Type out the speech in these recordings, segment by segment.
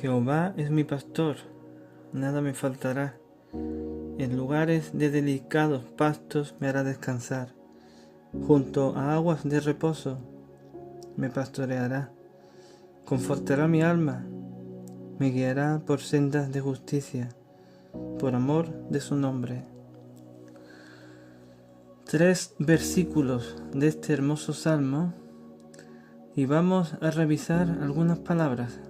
Jehová es mi pastor, nada me faltará. En lugares de delicados pastos me hará descansar. Junto a aguas de reposo me pastoreará. Confortará mi alma, me guiará por sendas de justicia, por amor de su nombre. 3 versículos de este hermoso salmo y vamos a revisar algunas palabras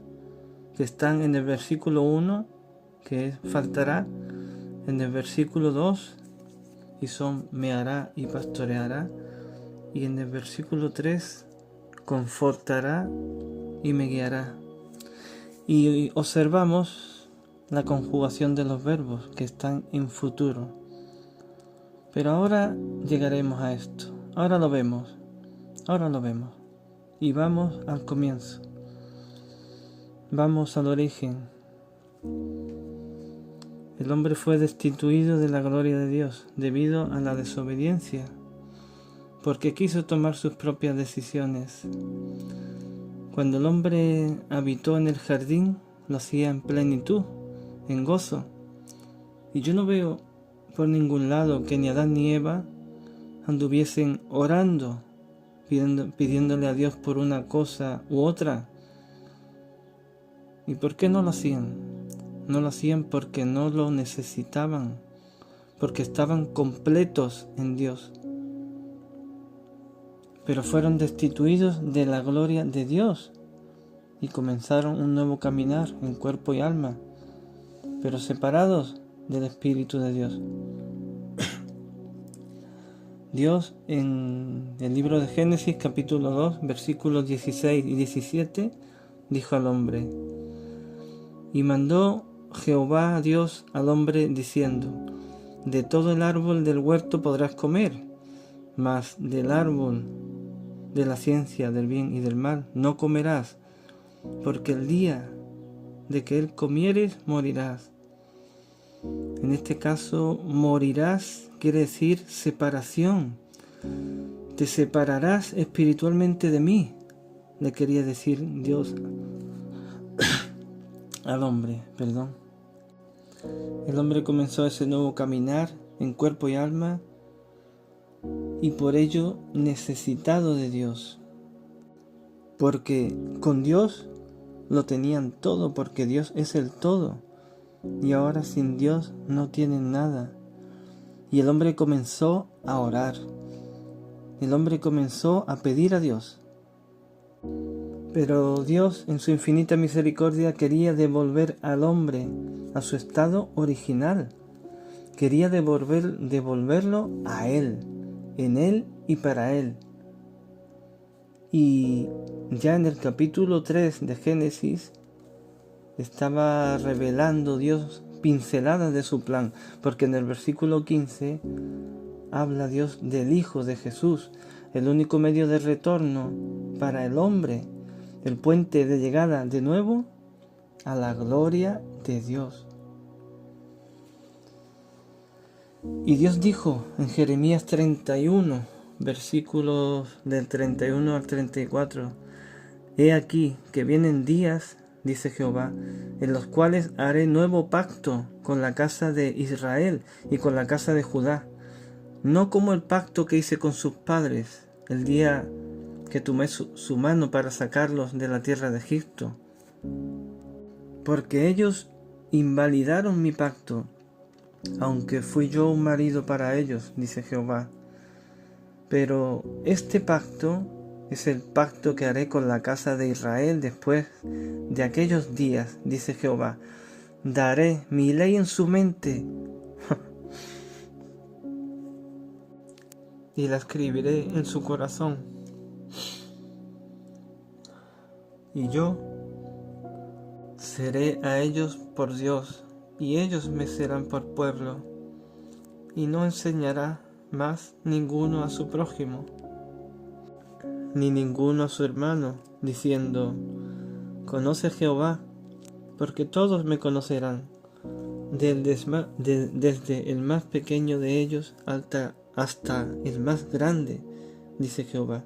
que están en el versículo 1, que es faltará, en el versículo 2, y son me hará y pastoreará, y en el versículo 3, confortará y me guiará. Y observamos la conjugación de los verbos que están en futuro. Pero ahora llegaremos a esto. Ahora lo vemos. Y vamos al comienzo. Vamos al origen. El hombre fue destituido de la gloria de Dios debido a la desobediencia, porque quiso tomar sus propias decisiones. Cuando el hombre habitó en el jardín, lo hacía en plenitud, en gozo. Y yo no veo por ningún lado que ni Adán ni Eva anduviesen orando, pidiéndole a Dios por una cosa u otra. ¿Y por qué no lo hacían? No lo hacían porque no lo necesitaban, porque estaban completos en Dios. Pero fueron destituidos de la gloria de Dios y comenzaron un nuevo caminar en cuerpo y alma, pero separados del Espíritu de Dios. Dios en el libro de Génesis capítulo 2 versículos 16 y 17 dijo al hombre: y mandó Jehová Dios al hombre diciendo: de todo el árbol del huerto podrás comer, mas del árbol de la ciencia del bien y del mal no comerás, porque el día de que él comieres morirás. En este caso, morirás quiere decir separación. Te separarás espiritualmente de mí, le quería decir Dios al hombre, El hombre comenzó ese nuevo caminar en cuerpo y alma, y por ello necesitado de Dios. Porque con Dios lo tenían todo, porque Dios es el todo. Y ahora sin Dios no tienen nada. Y el hombre comenzó a orar. El hombre comenzó a pedir a Dios. Pero Dios, en su infinita misericordia, quería devolver al hombre a su estado original. Quería devolverlo a Él, en Él y para Él. Y ya en el capítulo 3 de Génesis estaba revelando Dios pinceladas de su plan, porque en el versículo 15 habla Dios del Hijo de Jesús, el único medio de retorno para el hombre, el puente de llegada de nuevo a la gloria de Dios. Y Dios dijo en Jeremías 31, versículos del 31 al 34, he aquí que vienen días, dice Jehová, en los cuales haré nuevo pacto con la casa de Israel y con la casa de Judá, no como el pacto que hice con sus padres el día que tomé su mano para sacarlos de la tierra de Egipto, porque ellos invalidaron mi pacto, aunque fui yo un marido para ellos, dice Jehová. Pero este pacto es el pacto que haré con la casa de Israel después de aquellos días, dice Jehová. Daré mi ley en su mente y la escribiré en su corazón. Y yo seré a ellos por Dios, y ellos me serán por pueblo, y no enseñará más ninguno a su prójimo, ni ninguno a su hermano, diciendo: conoce a Jehová, porque todos me conocerán, desde el más pequeño de ellos hasta el más grande, dice Jehová,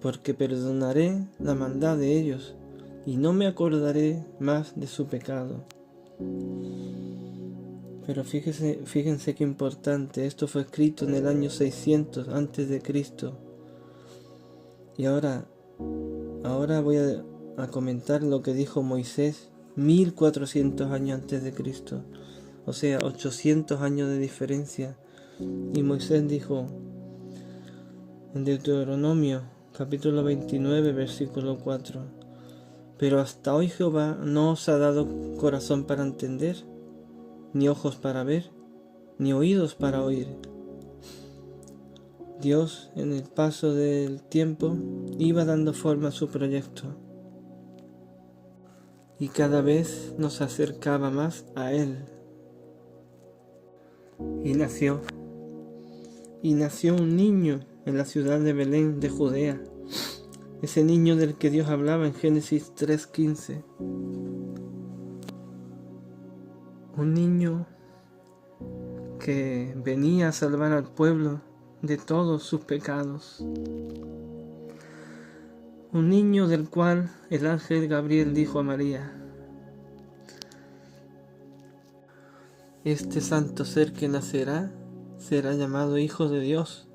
porque perdonaré la maldad de ellos, y no me acordaré más de su pecado. Pero fíjense qué importante, esto fue escrito en el año 600 antes de Cristo. Y ahora voy a comentar lo que dijo Moisés 1400 años antes de Cristo, o sea, 800 años de diferencia. Y Moisés dijo en Deuteronomio capítulo 29 versículo 4: pero hasta hoy Jehová no os ha dado corazón para entender, ni ojos para ver, ni oídos para oír. Dios, en el paso del tiempo, iba dando forma a su proyecto y cada vez nos acercaba más a Él. Y nació un niño en la ciudad de Belén de Judea, ese niño del que Dios hablaba en Génesis 3:15. Un niño que venía a salvar al pueblo de todos sus pecados. Un niño del cual el ángel Gabriel dijo a María: este santo ser que nacerá será llamado Hijo de Dios.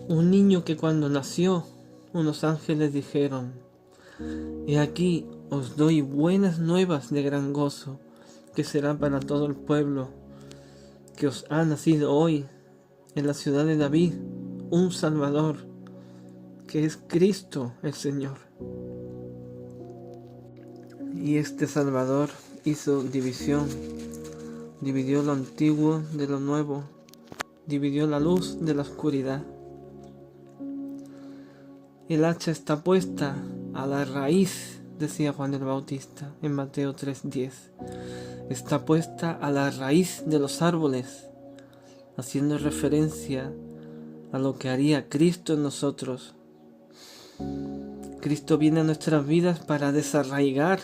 Un niño que cuando nació, unos ángeles dijeron: he aquí os doy buenas nuevas de gran gozo, que será para todo el pueblo, que os ha nacido hoy en la ciudad de David un Salvador, que es Cristo el Señor. Y este Salvador hizo división, dividió lo antiguo de lo nuevo, dividió la luz de la oscuridad. El hacha está puesta a la raíz, decía Juan el Bautista en Mateo 3:10. Está puesta a la raíz de los árboles, haciendo referencia a lo que haría Cristo en nosotros. Cristo viene a nuestras vidas para desarraigar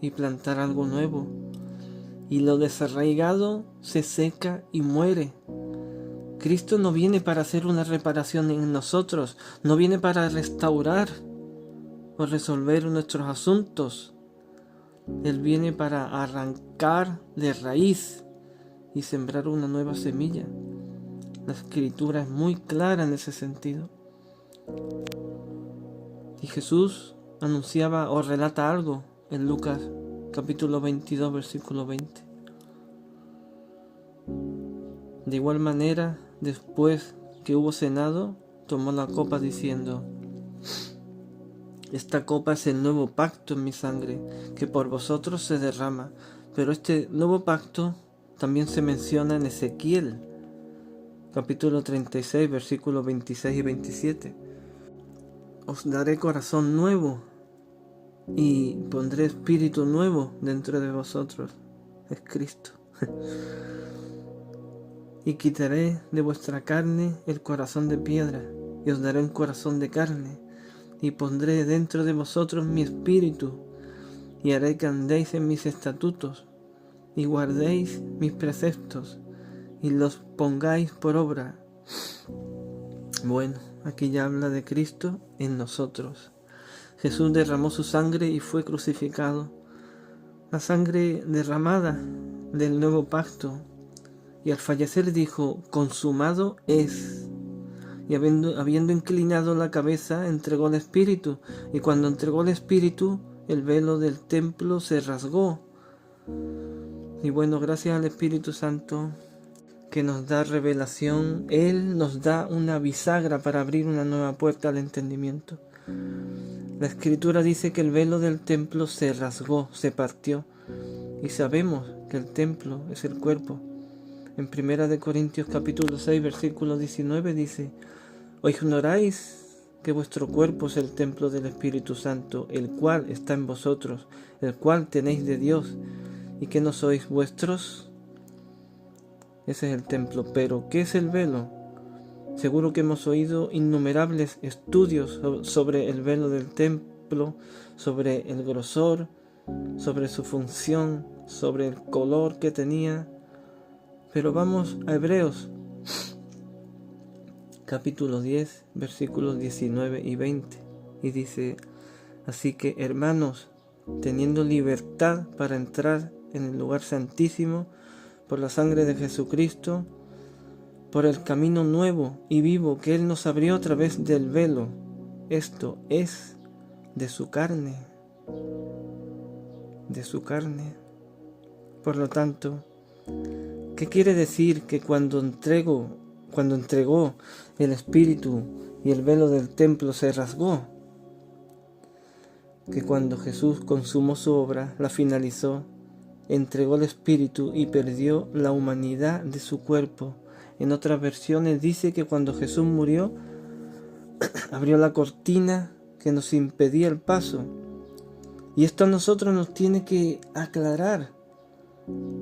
y plantar algo nuevo. Y lo desarraigado se seca y muere. Cristo no viene para hacer una reparación en nosotros, no viene para restaurar o resolver nuestros asuntos. Él viene para arrancar de raíz y sembrar una nueva semilla. La Escritura es muy clara en ese sentido. Y Jesús anunciaba o relata algo en Lucas capítulo 22 versículo 20. De igual manera, después que hubo cenado, tomó la copa diciendo: esta copa es el nuevo pacto en mi sangre, que por vosotros se derrama. Pero este nuevo pacto también se menciona en Ezequiel capítulo 36 versículos 26 y 27. Os daré corazón nuevo y pondré espíritu nuevo dentro de vosotros. Es Cristo. Y quitaré de vuestra carne el corazón de piedra, y os daré un corazón de carne, y pondré dentro de vosotros mi espíritu, y haré que andéis en mis estatutos, y guardéis mis preceptos, y los pongáis por obra. Bueno, aquí ya habla de Cristo en nosotros. Jesús derramó su sangre y fue crucificado. La sangre derramada del nuevo pacto. Y al fallecer dijo: consumado es. Y habiendo inclinado la cabeza, entregó el Espíritu. Y cuando entregó el Espíritu, el velo del templo se rasgó. Y bueno, gracias al Espíritu Santo que nos da revelación, Él nos da una bisagra para abrir una nueva puerta al entendimiento. La Escritura dice que el velo del templo se rasgó, se partió. Y sabemos que el templo es el cuerpo. En 1 Corintios capítulo 6 versículo 19 dice: ¿o ignoráis que vuestro cuerpo es el templo del Espíritu Santo, el cual está en vosotros, el cual tenéis de Dios, y que no sois vuestros? Ese es el templo. Pero, ¿qué es el velo? Seguro que hemos oído innumerables estudios sobre el velo del templo, sobre el grosor, sobre su función, sobre el color que tenía. Pero vamos a Hebreos, capítulo 10, versículos 19 y 20. Y dice: Así que, hermanos, teniendo libertad para entrar en el lugar santísimo por la sangre de Jesucristo, por el camino nuevo y vivo que Él nos abrió a través del velo, esto es de su carne, de su carne. Por lo tanto, ¿qué quiere decir que cuando entregó el Espíritu y el velo del templo se rasgó? Que cuando Jesús consumó su obra, la finalizó, entregó el Espíritu y perdió la humanidad de su cuerpo. En otras versiones dice que cuando Jesús murió, abrió la cortina que nos impedía el paso. Y esto a nosotros nos tiene que aclarar,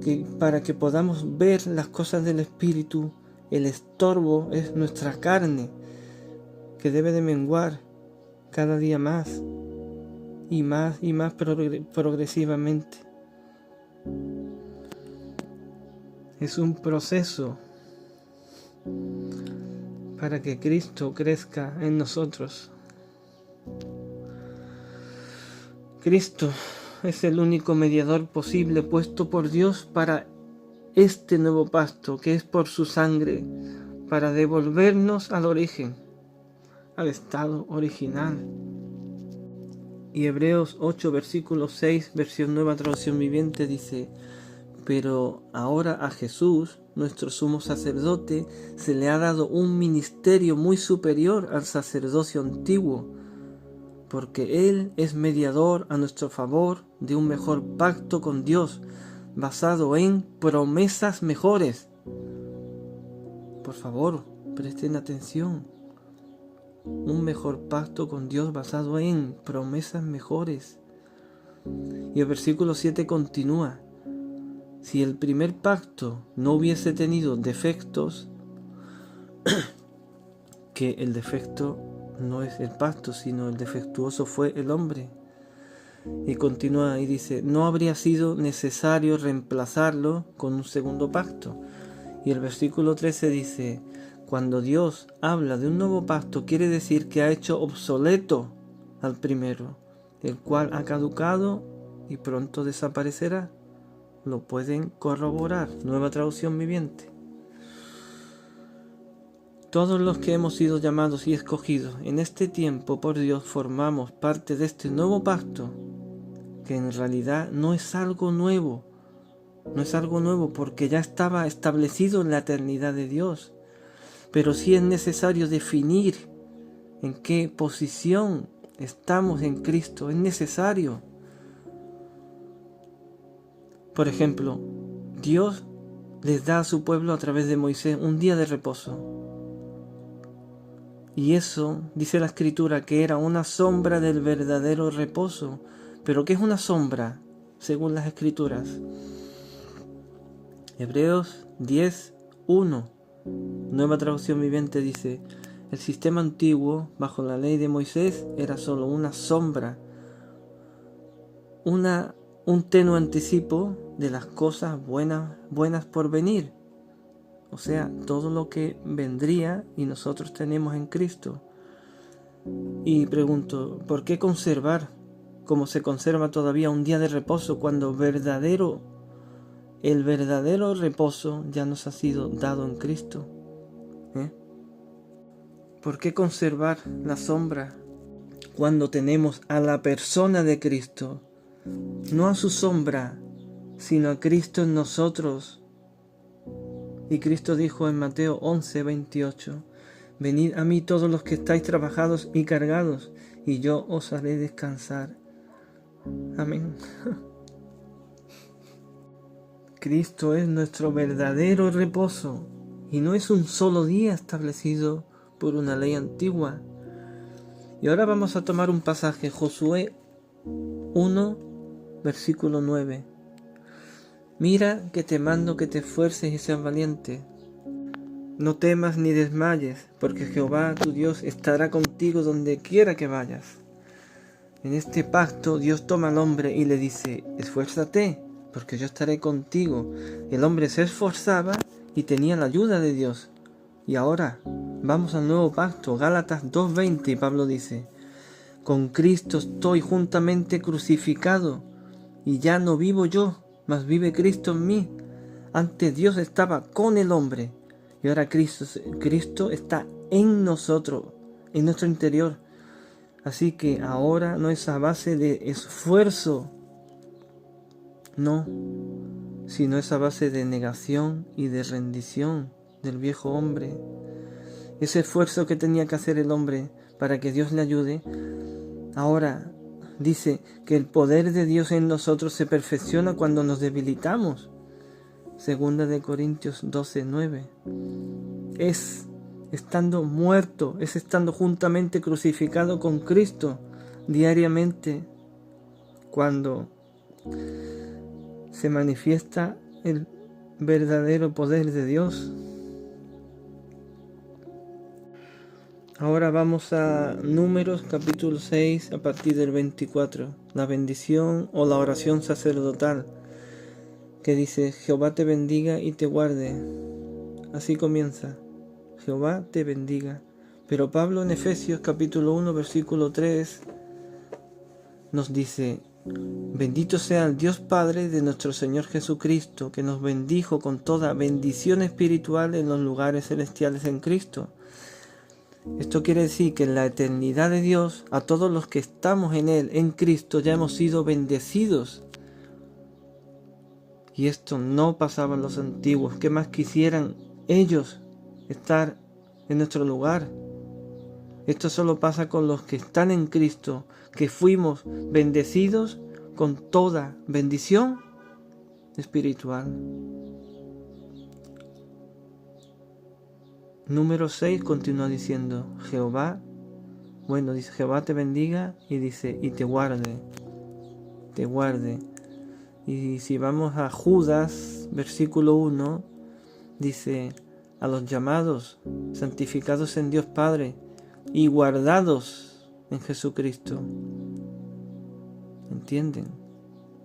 que para que podamos ver las cosas del Espíritu, el estorbo es nuestra carne, que debe de menguar cada día más y más progresivamente. Es un proceso para que Cristo crezca en nosotros. Cristo es el único mediador posible puesto por Dios para este nuevo pacto, que es por su sangre, para devolvernos al origen, al estado original. Y Hebreos 8, versículo 6, versión Nueva Traducción Viviente, dice: pero ahora a Jesús, nuestro sumo sacerdote, se le ha dado un ministerio muy superior al sacerdocio antiguo, porque Él es mediador a nuestro favor de un mejor pacto con Dios, basado en promesas mejores. Por favor, presten atención. Un mejor pacto con Dios basado en promesas mejores. Y el versículo 7 continúa: si el primer pacto no hubiese tenido defectos, que el defecto no es el pacto, sino el defectuoso fue el hombre. Y continúa y dice: no habría sido necesario reemplazarlo con un segundo pacto. Y el versículo 13 dice: cuando Dios habla de un nuevo pacto, quiere decir que ha hecho obsoleto al primero, el cual ha caducado y pronto desaparecerá. Lo pueden corroborar. Nueva Traducción Viviente. Todos los que hemos sido llamados y escogidos en este tiempo por Dios formamos parte de este nuevo pacto, que en realidad no es algo nuevo. No es algo nuevo porque ya estaba establecido en la eternidad de Dios. Pero sí es necesario definir en qué posición estamos en Cristo. Es necesario. Por ejemplo, Dios les da a su pueblo a través de Moisés un día de reposo. Y eso, dice la Escritura, que era una sombra del verdadero reposo. ¿Pero qué es una sombra, según las Escrituras? Hebreos 10:1, Nueva Traducción Viviente, dice: el sistema antiguo, bajo la ley de Moisés, era solo una sombra, un tenue anticipo de las cosas buenas por venir. O sea, todo lo que vendría y nosotros tenemos en Cristo. Y pregunto, ¿por qué conservar, como se conserva todavía, un día de reposo cuando el verdadero reposo ya nos ha sido dado en Cristo? ¿Por qué conservar la sombra cuando tenemos a la persona de Cristo? No a su sombra, sino a Cristo en nosotros. Y Cristo dijo en Mateo 11:28: venid a mí todos los que estáis trabajados y cargados, y yo os haré descansar. Amén. Cristo es nuestro verdadero reposo, y no es un solo día establecido por una ley antigua. Y ahora vamos a tomar un pasaje, Josué 1, versículo 9. Mira que te mando que te esfuerces y seas valiente. No temas ni desmayes, porque Jehová tu Dios estará contigo donde quiera que vayas. En este pacto Dios toma al hombre y le dice: esfuérzate, porque yo estaré contigo. El hombre se esforzaba y tenía la ayuda de Dios. Y ahora vamos al nuevo pacto, Gálatas 2:20, y Pablo dice: Con Cristo estoy juntamente crucificado, y ya no vivo yo, mas vive Cristo en mí. Antes Dios estaba con el hombre, y ahora Cristo está en nosotros, en nuestro interior. Así que ahora no es a base de esfuerzo, no, sino es a base de negación y de rendición del viejo hombre. Ese esfuerzo que tenía que hacer el hombre para que Dios le ayude, ahora dice que el poder de Dios en nosotros se perfecciona cuando nos debilitamos. Segunda de Corintios 12:9. Es estando muerto, es estando juntamente crucificado con Cristo diariamente cuando se manifiesta el verdadero poder de Dios. Ahora vamos a Números capítulo 6 a partir del 24, la bendición o la oración sacerdotal, que dice: Jehová te bendiga y te guarde. Así comienza: Jehová te bendiga. Pero Pablo en Efesios capítulo 1 versículo 3 nos dice: Bendito sea el Dios Padre de nuestro Señor Jesucristo, que nos bendijo con toda bendición espiritual en los lugares celestiales en Cristo. Esto quiere decir que en la eternidad de Dios, a todos los que estamos en Él, en Cristo, ya hemos sido bendecidos. Y esto no pasaba en los antiguos. ¿Qué más quisieran ellos estar en nuestro lugar? Esto solo pasa con los que están en Cristo, que fuimos bendecidos con toda bendición espiritual. Número 6 continúa diciendo: Jehová, dice Jehová te bendiga, y dice y te guarde. Y si vamos a Judas, versículo 1, dice: a los llamados, santificados en Dios Padre y guardados en Jesucristo. ¿Entienden?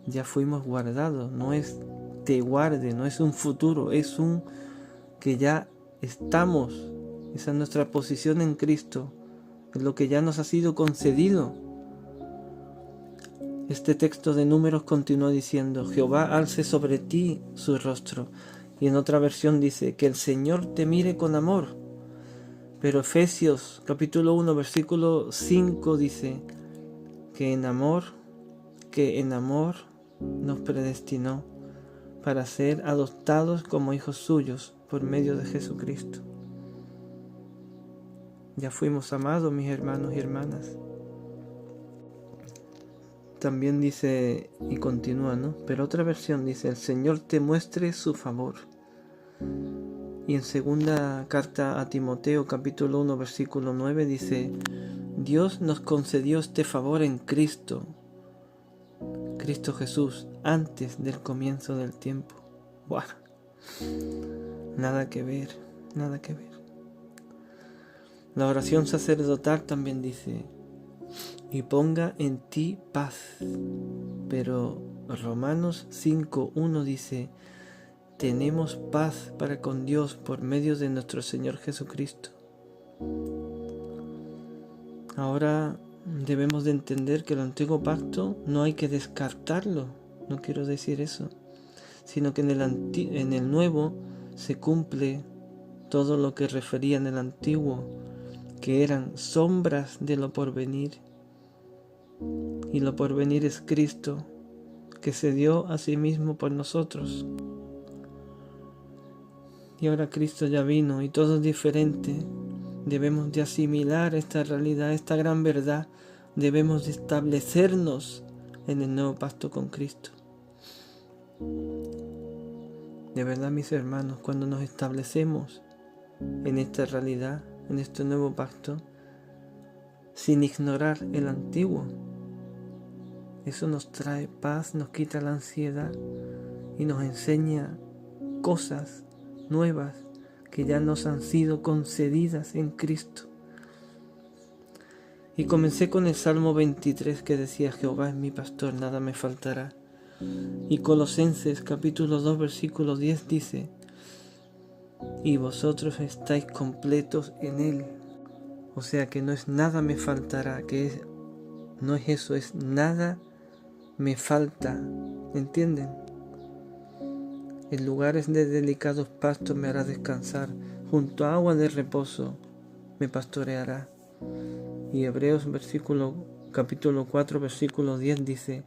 Ya fuimos guardados, no es te guarde, no es un futuro, es un que ya estamos. Esa es nuestra posición en Cristo, es lo que ya nos ha sido concedido. Este texto de Números continúa diciendo: Jehová alce sobre ti su rostro. Y en otra versión dice: que el Señor te mire con amor. Pero Efesios capítulo 1 versículo 5 dice que en amor nos predestinó para ser adoptados como hijos suyos por medio de Jesucristo. Ya fuimos amados, mis hermanos y hermanas. También dice, y continúa, ¿no? Pero otra versión dice: el Señor te muestre su favor. Y en segunda carta a Timoteo capítulo 1 versículo 9 dice: Dios nos concedió este favor en Cristo Jesús, antes del comienzo del tiempo. ¡Buah! Nada que ver. La oración sacerdotal también dice: y ponga en ti paz. Pero Romanos 5:1 dice: tenemos paz para con Dios por medio de nuestro Señor Jesucristo. Ahora debemos de entender que el antiguo pacto no hay que descartarlo, no quiero decir eso, sino que en el nuevo se cumple todo lo que refería en el antiguo, que eran sombras de lo porvenir. Y lo porvenir es Cristo, que se dio a sí mismo por nosotros. Y ahora Cristo ya vino y todo es diferente. Debemos de asimilar esta realidad, esta gran verdad. Debemos de establecernos en el nuevo pacto con Cristo. De verdad, mis hermanos, cuando nos establecemos en esta realidad, en este nuevo pacto, sin ignorar el antiguo, eso nos trae paz, nos quita la ansiedad y nos enseña cosas nuevas que ya nos han sido concedidas en Cristo. Y comencé con el Salmo 23 que decía: Jehová es mi pastor, nada me faltará. Y Colosenses capítulo 2 versículo 10 dice: y vosotros estáis completos en Él. O sea que no es nada me faltará, que es No es eso, es nada me falta, ¿entienden? En lugares de delicados pastos me hará descansar, junto a agua de reposo me pastoreará. Y Hebreos capítulo 4, versículo 10 dice: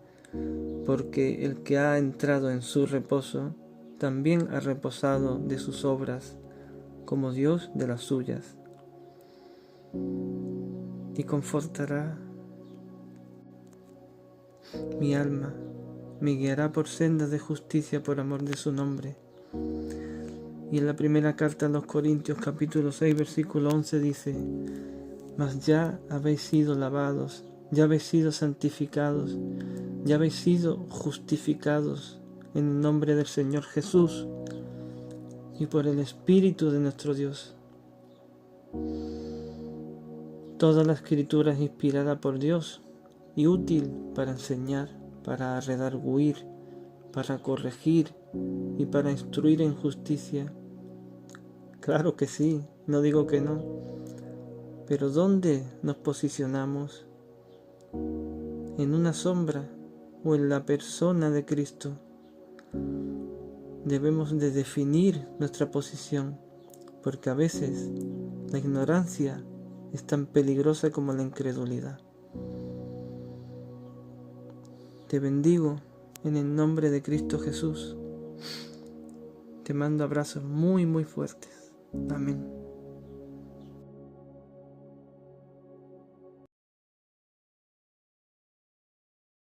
porque el que ha entrado en su reposo, también ha reposado de sus obras, como Dios de las suyas. Y confortará mi alma, me guiará por sendas de justicia por amor de su nombre. Y en la primera carta a los Corintios, capítulo 6, versículo 11 dice: mas ya habéis sido lavados, ya habéis sido santificados, ya habéis sido justificados en el nombre del Señor Jesús y por el Espíritu de nuestro Dios. Toda la Escritura es inspirada por Dios y útil para enseñar, para redarguir, para corregir y para instruir en justicia. Claro que sí, no digo que no. Pero ¿dónde nos posicionamos? ¿En una sombra o en la persona de Cristo? Debemos de definir nuestra posición, porque a veces la ignorancia es tan peligrosa como la incredulidad. Te bendigo en el nombre de Cristo Jesús. Te mando abrazos muy fuertes. Amén.